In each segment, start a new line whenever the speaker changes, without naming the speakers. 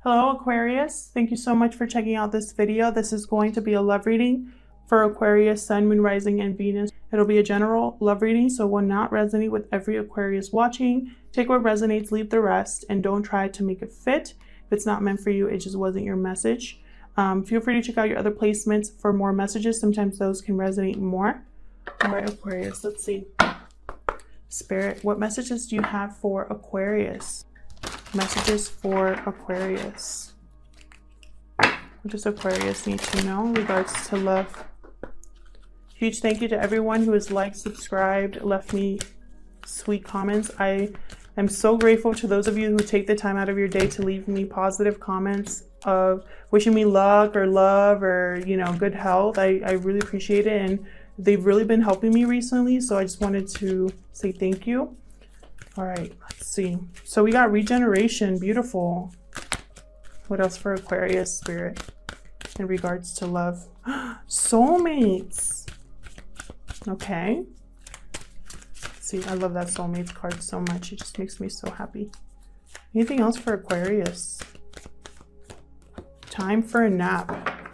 Hello Aquarius, thank you so much for checking out this video. This is going to be a love reading for Aquarius, Sun, Moon, Rising, and Venus. It'll be a general love reading, so will not resonate with every Aquarius watching. Take what resonates, leave the rest, and don't try to make it fit. If it's not meant for you, it just wasn't your message. Feel free to check out your other placements for more messages. Sometimes those can resonate more. All right, Aquarius, let's see. Spirit, what messages do you have for Aquarius? Messages for Aquarius. What does Aquarius need to know in regards to love? Huge thank you to everyone who has liked, subscribed, left me sweet comments. I am so grateful to those of you who take the time out of your day to leave me positive comments of wishing me luck or love or, you know, good health. I really appreciate it, and they've really been helping me recently, so I just wanted to say thank you. All right, let's see. So we got regeneration, beautiful. What else for Aquarius, Spirit, in regards to love? Soulmates. Okay. Let's see, I love that soulmates card so much. It just makes me so happy. Anything else for Aquarius? Time for a nap.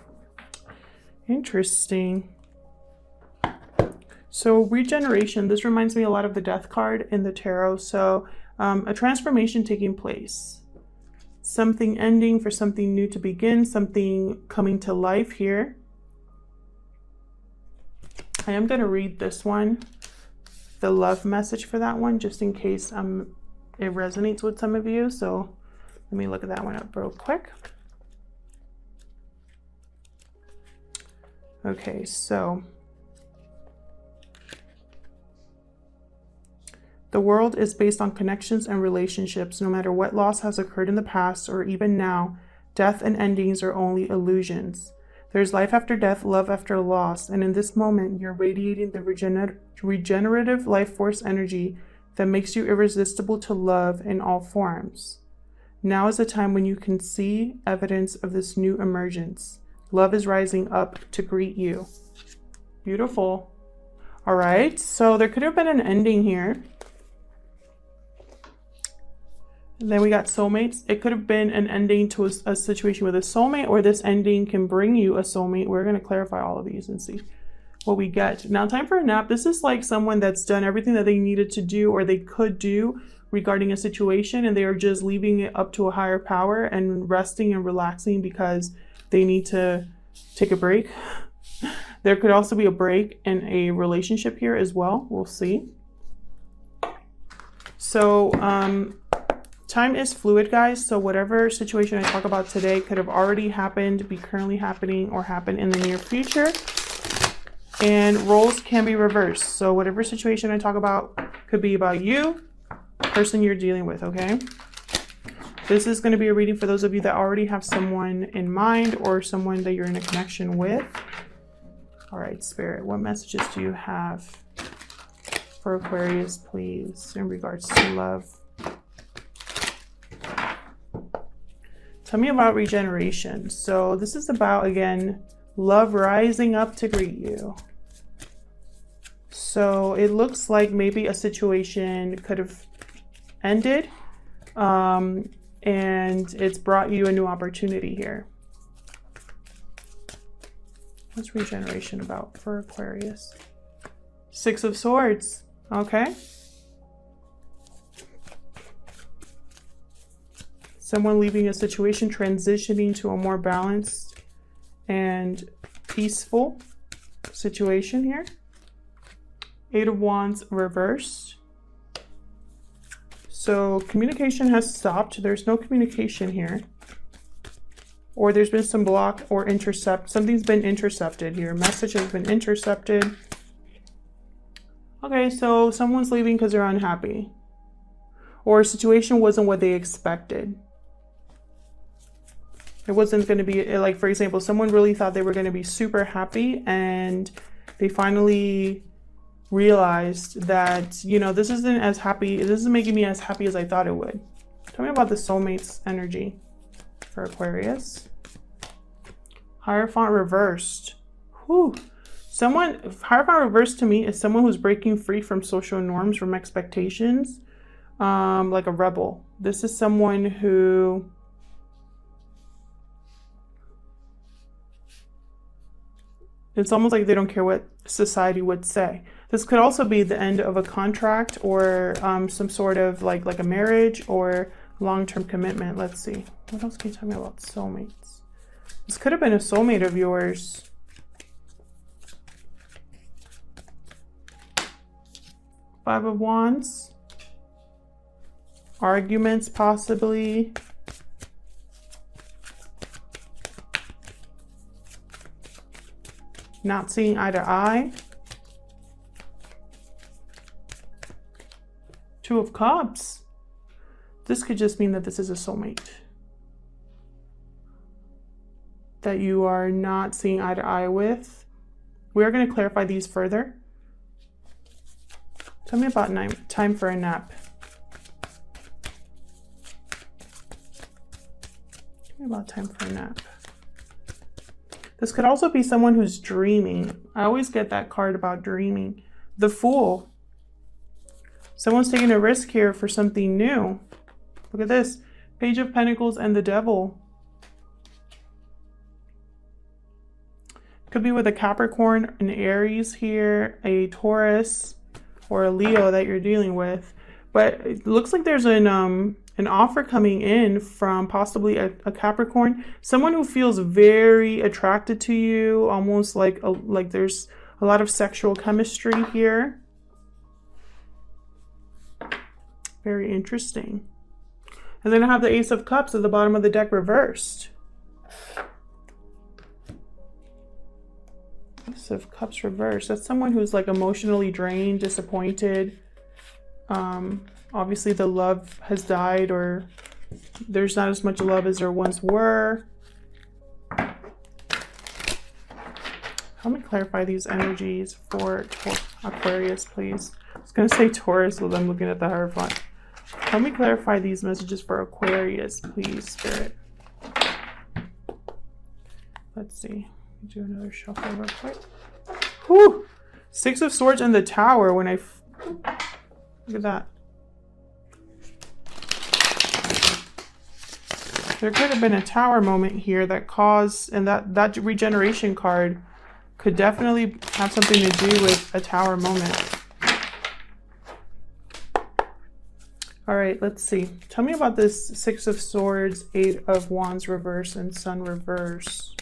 Interesting. So regeneration, this reminds me a lot of the death card in the tarot. So a transformation taking place, something ending for something new to begin, something coming to life here. I am going to read this one, the love message for that one, just in case it resonates with some of you. So let me look at that one up real quick. Okay, so the world is based on connections and relationships. No matter what loss has occurred in the past or even now, death and endings are only illusions. There's life after death, love after loss, and in this moment, you're radiating the regenerative life force energy that makes you irresistible to love in all forms. Now is the time when you can see evidence of this new emergence. Love is rising up to greet you. Beautiful. All right, so there could have been an ending here. And then we got soulmates. It could have been an ending to a situation with a soulmate, or this ending can bring you a soulmate. We're going to clarify all of these and see what we get. Now, time for a nap. This is like someone that's done everything that they needed to do or they could do regarding a situation, and they are just leaving it up to a higher power and resting and relaxing because they need to take a break. There could also be a break in a relationship here as well. We'll see. So, time is fluid, guys, so whatever situation I talk about today could have already happened, be currently happening, or happen in the near future. And roles can be reversed. So whatever situation I talk about could be about you, person you're dealing with, okay? This is going to be a reading for those of you that already have someone in mind or someone that you're in a connection with. All right, Spirit, what messages do you have for Aquarius, please, in regards to love? Tell me about regeneration. So this is about, again, love rising up to greet you. So it looks like maybe a situation could have ended, and it's brought you a new opportunity here. What's regeneration about for Aquarius? Six of Swords. Okay. Someone leaving a situation, transitioning to a more balanced and peaceful situation here. Eight of Wands reversed. So communication has stopped. There's no communication here. Or there's been some block or intercept. Something's been intercepted here. Message has been intercepted. Okay, so someone's leaving because they're unhappy. Or a situation wasn't what they expected. It wasn't going to be, like, for example, someone really thought they were going to be super happy, and they finally realized that, you know, this isn't as happy. This isn't making me as happy as I thought it would. Tell me about the soulmates energy for Aquarius. Hierophant reversed. Whew. Hierophant reversed to me is someone who's breaking free from social norms, from expectations, like a rebel. This is someone who It's almost like they don't care what society would say. This could also be the end of a contract or some sort of like a marriage or long-term commitment. Let's see. What else can you tell me about soulmates? This could have been a soulmate of yours. Five of Wands. Arguments, possibly. Not seeing eye to eye. Two of Cups. This could just mean that this is a soulmate. That you are not seeing eye to eye with. We're going to clarify these further. Tell me about time for a nap. Tell me about time for a nap. This could also be someone who's dreaming. I always get that card about dreaming. The Fool. Someone's taking a risk here for something new. Look at this. Page of Pentacles and the Devil. Could be with a Capricorn, an Aries here, a Taurus, or a Leo that you're dealing with. But it looks like there's an offer coming in from possibly a Capricorn. Someone who feels very attracted to you, almost like there's a lot of sexual chemistry here. Very interesting. And then I have the Ace of Cups at the bottom of the deck reversed. Ace of Cups reversed. That's someone who's like emotionally drained, disappointed. Obviously the love has died, or there's not as much love as there once were. Help me clarify these energies for Aquarius, please. I was going to say Taurus while I'm looking at the Hierophant. Help me clarify these messages for Aquarius, please, Spirit. Let's see. Do another shuffle real quick. Whew! Six of Swords and the Tower. When I look at that. There could have been a Tower moment here that caused, and that regeneration card could definitely have something to do with a Tower moment. All right, let's see. Tell me about this Six of Swords, Eight of Wands reverse, and Sun reverse.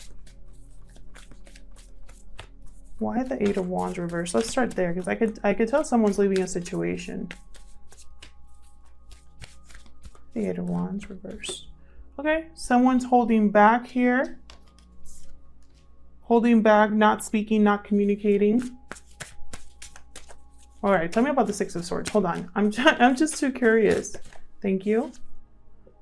Why the Eight of Wands reverse? Let's start there, because I could tell someone's leaving a situation. The Eight of Wands reverse. Okay, someone's holding back here. Holding back, not speaking, not communicating. All right, tell me about the Six of Swords. Hold on, I'm just too curious. Thank you.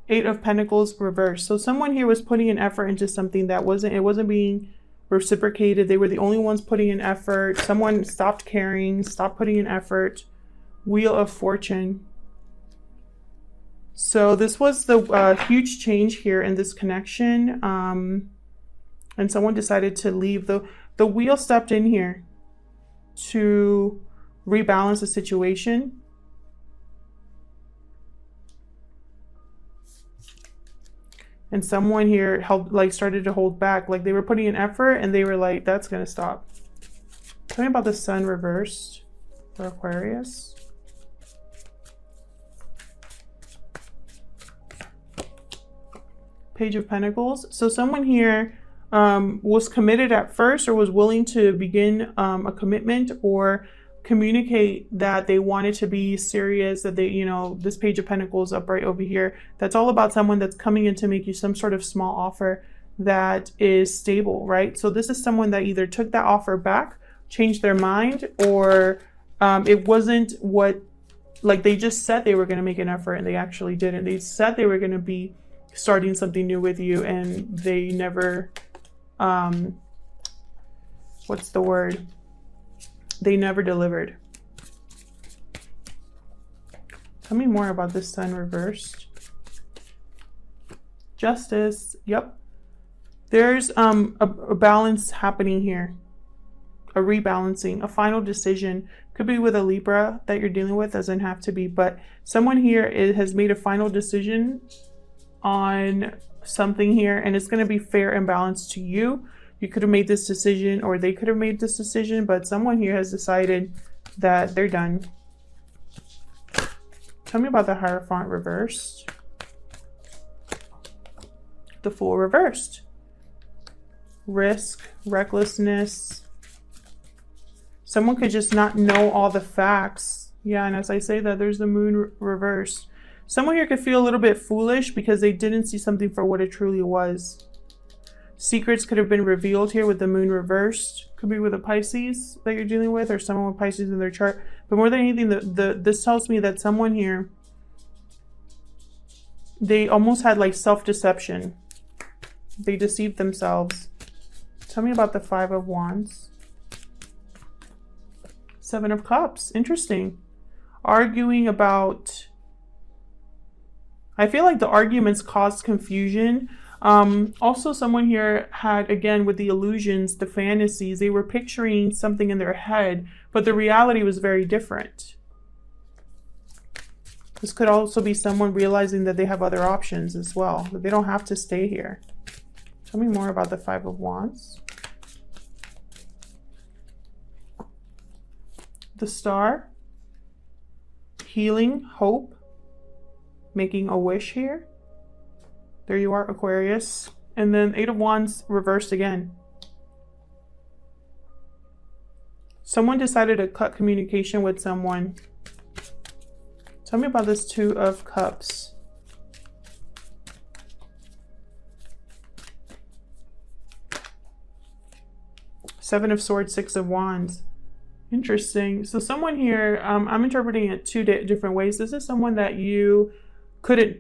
Eight of Pentacles reversed. So someone here was putting an effort into something that wasn't being reciprocated. They were the only ones putting in effort. Someone stopped caring, stopped putting in effort. Wheel of Fortune. So this was the huge change here in this connection. And someone decided to leave. The wheel stepped in here to rebalance the situation. And someone here started to hold back. Like they were putting in effort and they were like, that's gonna stop. Tell me about the Sun reversed for Aquarius. Page of Pentacles. So someone here was committed at first, or was willing to begin a commitment or communicate that they wanted to be serious, that they, you know, this Page of Pentacles up right over here, that's all about someone that's coming in to make you some sort of small offer that is stable, right? So this is someone that either took that offer back, changed their mind, or it wasn't what, like they just said they were going to make an effort and they actually didn't. They said they were going to be starting something new with you and they never, what's the word? They never delivered. Tell me more about this Sun reversed. Justice. Yep. There's a balance happening here. A rebalancing, a final decision. Could be with a Libra that you're dealing with, doesn't have to be, but someone here has made a final decision on something here, and it's going to be fair and balanced to you. You could have made this decision, or they could have made this decision, but someone here has decided that they're done. Tell me about the Hierophant reversed. The Fool reversed. Risk, recklessness. Someone could just not know all the facts. Yeah, and as I say that, there's the Moon reversed. Someone here could feel a little bit foolish because they didn't see something for what it truly was. Secrets could have been revealed here with the Moon reversed. Could be with a Pisces that you're dealing with, or someone with Pisces in their chart. But more than anything, this tells me that someone here, they almost had like self-deception. They deceived themselves. Tell me about the Five of Wands. Seven of Cups. Interesting. Arguing about... I feel like the arguments caused confusion. Also, someone here had, again, with the illusions, the fantasies, they were picturing something in their head, but the reality was very different. This could also be someone realizing that they have other options as well, that they don't have to stay here. Tell me more about the Five of Wands. The Star. Healing, hope. Making a wish here. There you are, Aquarius. And then Eight of Wands reversed again. Someone decided to cut communication with someone. Tell me about this Two of Cups. Seven of Swords, Six of Wands. Interesting. So someone here, I'm interpreting it two different ways. This is someone that you couldn't...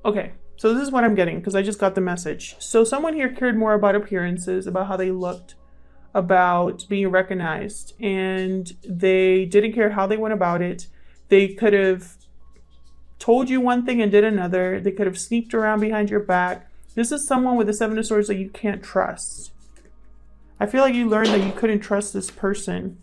Okay. So this is what I'm getting, because I just got the message. So someone here cared more about appearances, about how they looked, about being recognized, and they didn't care how they went about it. They could have told you one thing and did another. They could have sneaked around behind your back. This is someone with the Seven of Swords that you can't trust. I feel like you learned that you couldn't trust this person.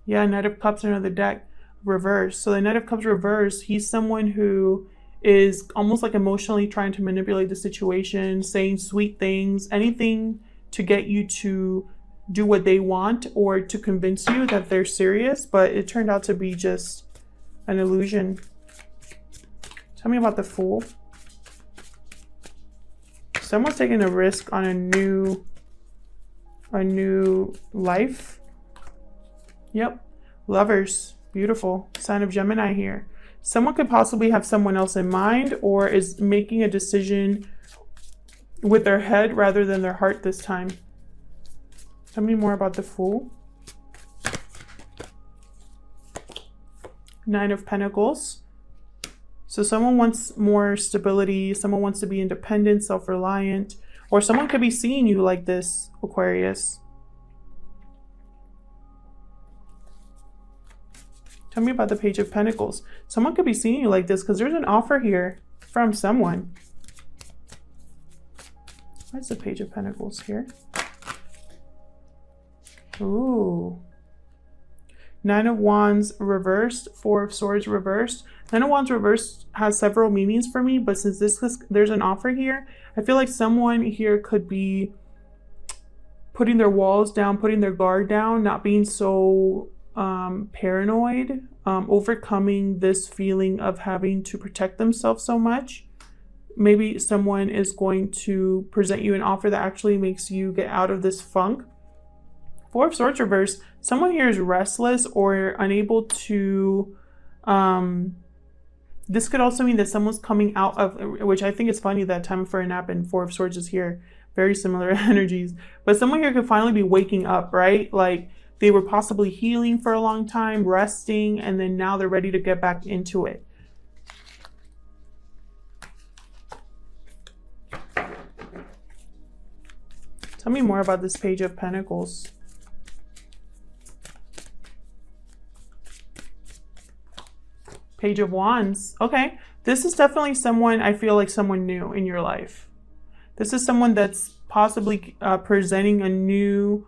Yeah, Knight of Cups, another deck, reverse. So the Knight of Cups reverse, he's someone who is almost like emotionally trying to manipulate the situation, saying sweet things, anything to get you to do what they want or to convince you that they're serious, but it turned out to be just an illusion. Tell me about the Fool. Someone's taking a risk on a new life. Yep. Lovers. Beautiful. Sign of Gemini here. Someone could possibly have someone else in mind, or is making a decision with their head rather than their heart this time. Tell me more about the Fool. Nine of Pentacles. So someone wants more stability. Someone wants to be independent, self-reliant, or someone could be seeing you like this, Aquarius. Tell me about the Page of Pentacles. Someone could be seeing you like this because there's an offer here from someone. What's the Page of Pentacles here? Ooh. Nine of Wands reversed. Four of Swords reversed. Nine of Wands reversed has several meanings for me, but since there's an offer here, I feel like someone here could be putting their walls down, putting their guard down, not being so paranoid, overcoming this feeling of having to protect themselves so much. Maybe someone is going to present you an offer that actually makes you get out of this funk. Four of Swords reverse. Someone here is restless or unable to... this could also mean that someone's coming out of... Which I think is funny that Time for a Nap and Four of Swords is here. Very similar energies. But someone here could finally be waking up, right? Like, they were possibly healing for a long time, resting, and then now they're ready to get back into it. Tell me more about this Page of Pentacles. Page of Wands. Okay. This is definitely someone, I feel like someone new in your life. This is someone that's possibly presenting a new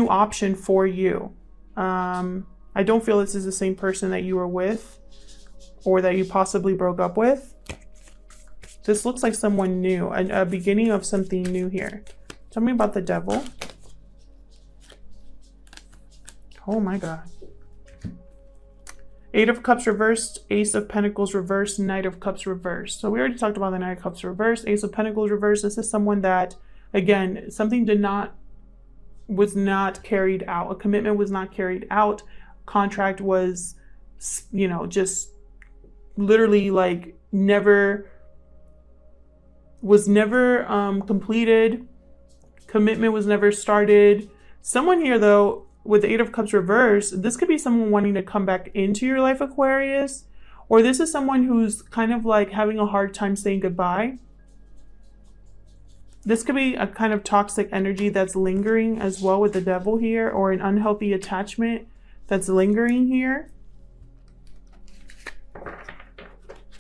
option for you. I don't feel this is the same person that you were with or that you possibly broke up with. This looks like someone new, a beginning of something new here. Tell me about the devil. Oh my God. Eight of Cups reversed, Ace of Pentacles reversed, Knight of Cups reversed. So we already talked about the Knight of Cups reversed, Ace of Pentacles reversed. This is someone that, again, something was not carried out. A commitment was not carried out. Contract was, you know, just literally like was never completed. Commitment was never started. Someone here though, with the Eight of Cups reversed, this could be someone wanting to come back into your life, Aquarius, or this is someone who's kind of like having a hard time saying goodbye. This could be a kind of toxic energy that's lingering as well with the devil here, or an unhealthy attachment that's lingering here.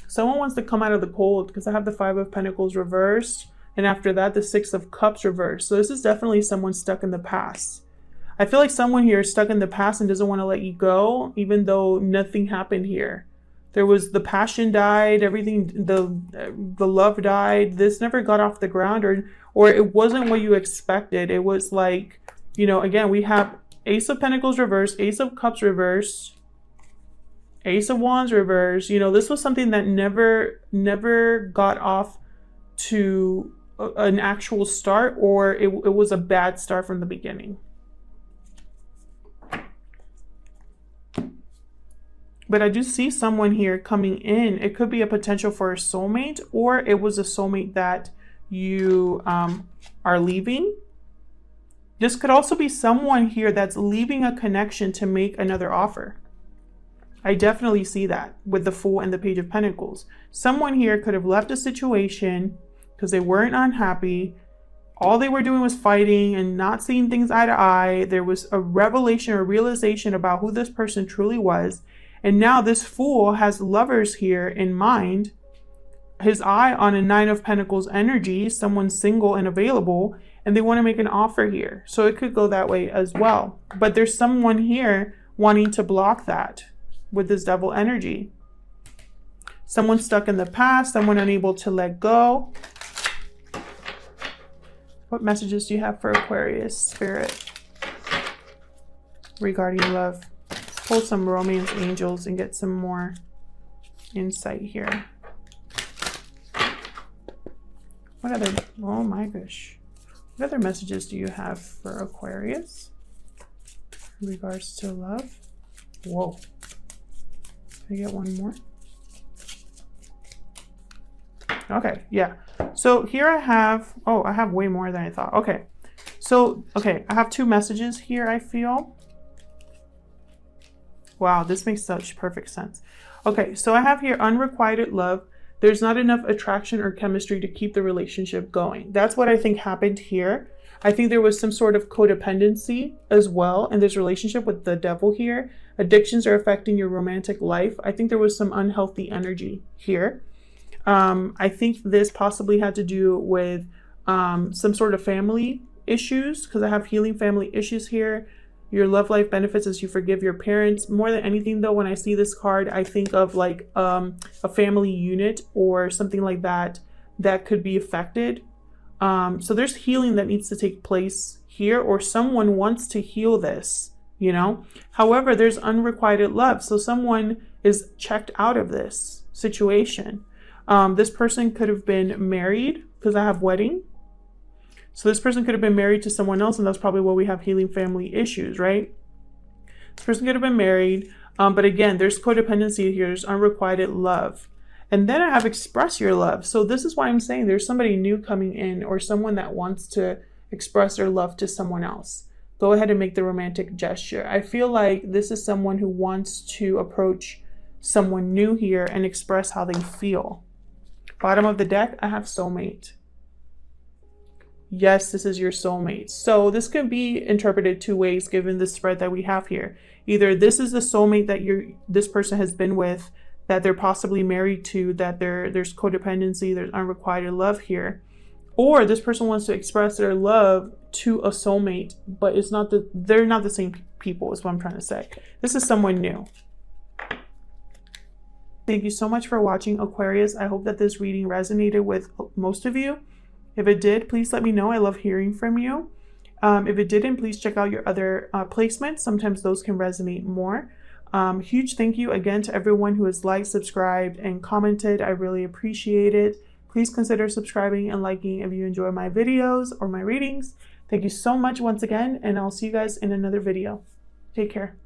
Someone wants to come out of the cold because I have the Five of Pentacles reversed, and after that, the Six of Cups reversed. So this is definitely someone stuck in the past. I feel like someone here is stuck in the past and doesn't want to let you go, even though nothing happened here. There was the passion died, everything, the love died. This never got off the ground, or it wasn't what you expected. It was like, you know, again, we have Ace of Pentacles reversed, Ace of Cups reversed, Ace of Wands reversed. You know, this was something that never got off to an actual start, or it was a bad start from the beginning. But I do see someone here coming in. It could be a potential for a soulmate, or it was a soulmate that you are leaving. This could also be someone here that's leaving a connection to make another offer. I definitely see that with the Fool and the Page of Pentacles. Someone here could have left a situation because they weren't unhappy. All they were doing was fighting and not seeing things eye to eye. There was a revelation or realization about who this person truly was. And now this Fool has lovers here in mind, his eye on a Nine of Pentacles energy, someone single and available, and they want to make an offer here. So it could go that way as well. But there's someone here wanting to block that with this Devil energy. Someone stuck in the past, someone unable to let go. What messages do you have for Aquarius Spirit regarding love? Pull some romance angels and get some more insight here. What other, oh my gosh. What other messages do you have for Aquarius in regards to love? Whoa. Can I get one more? Okay, yeah. So here I have, oh, I have way more than I thought. Okay. So, okay, I have two messages here, I feel. Wow, this makes such perfect sense. Okay, so I have here unrequited love. There's not enough attraction or chemistry to keep the relationship going. That's what I think happened here. I think there was some sort of codependency as well in this relationship with the Devil here. Addictions are affecting your romantic life. I think there was some unhealthy energy here. I think this possibly had to do with some sort of family issues, because I have healing family issues here. Your love life benefits as you forgive your parents. More than anything though, when I see this card, I think of like a family unit or something like that that could be affected. So there's healing that needs to take place here, or someone wants to heal this, you know. However, there's unrequited love. So someone is checked out of this situation. This person could have been married, because I have wedding. So this person could have been married to someone else, and that's probably why we have healing family issues, right? This person could have been married, but again, there's codependency here. There's unrequited love. And then I have express your love. So this is why I'm saying there's somebody new coming in, or someone that wants to express their love to someone else. Go ahead and make the romantic gesture. I feel like this is someone who wants to approach someone new here and express how they feel. Bottom of the deck, I have soulmate. Yes, this is your soulmate. So this could be interpreted two ways given the spread that we have here. Either this is the soulmate that this person has been with, that they're possibly married to, that there's codependency, there's unrequited love here. Or this person wants to express their love to a soulmate, but they're not the same people, is what I'm trying to say. This is someone new. Thank you so much for watching, Aquarius. I hope that this reading resonated with most of you. If it did, please let me know. I love hearing from you. If it didn't, please check out your other placements. Sometimes those can resonate more. Huge thank you again to everyone who has liked, subscribed, and commented. I really appreciate it. Please consider subscribing and liking if you enjoy my videos or my readings. Thank you so much once again, and I'll see you guys in another video. Take care.